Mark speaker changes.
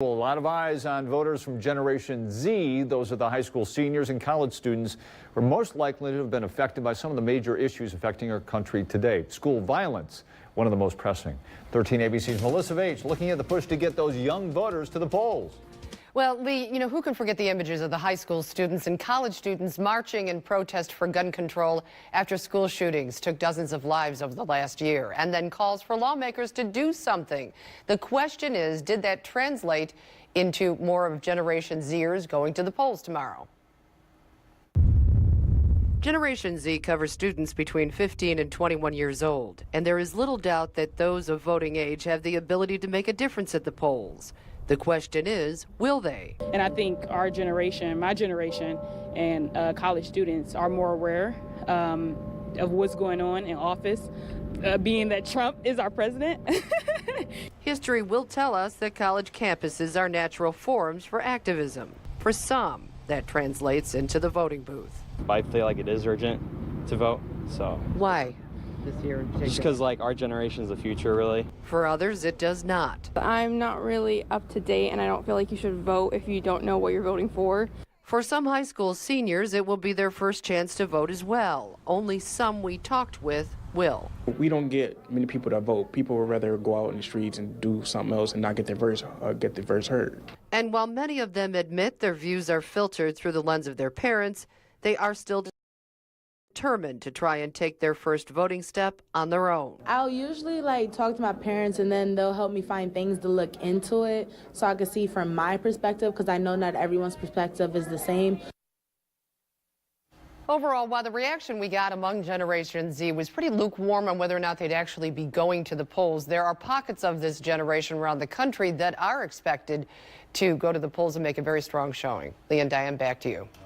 Speaker 1: A lot of eyes on voters from Generation Z. Those are the high school seniors and college students who are most likely to have been affected by some of the major issues affecting our country today. School violence, one of the most pressing. 13 ABC's Melissa Vage looking at the push to get those young voters to the polls.
Speaker 2: Well, Lee, who can forget the images of the high school students and college students marching in protest for gun control after school shootings took dozens of lives over the last year, and then calls for lawmakers to do something. The question is, did that translate into more of Generation Zers going to the polls tomorrow? Generation Z covers students between 15 and 21 years old, and there is little doubt that those of voting age have the ability to make a difference at the polls. The question is, will they?
Speaker 3: And I think our generation, my generation, and college students are more aware of what's going on in office, being that Trump is our president.
Speaker 2: History will tell us that college campuses are natural forums for activism. For some, that translates into the voting booth.
Speaker 4: I feel like it is urgent to vote, so.
Speaker 2: Why? This year
Speaker 4: just because our generation is the future, really.
Speaker 2: For others, it does not.
Speaker 5: I'm not really up to date, and I don't feel like you should vote if you don't know what you're voting for.
Speaker 2: For some high school seniors, it will be their first chance to vote as well. Only some we talked with will.
Speaker 6: We don't get many people that vote. People would rather go out in the streets and do something else and not get their voice heard.
Speaker 2: And while many of them admit their views are filtered through the lens of their parents, they are still determined to try and take their first voting step on their own.
Speaker 7: I'll usually talk to my parents, and then they'll help me find things to look into it so I can see from my perspective, because I know not everyone's perspective is the same.
Speaker 2: Overall, while the reaction we got among Generation Z was pretty lukewarm on whether or not they'd actually be going to the polls, there are pockets of this generation around the country that are expected to go to the polls and make a very strong showing. Lee and Diane, back to you.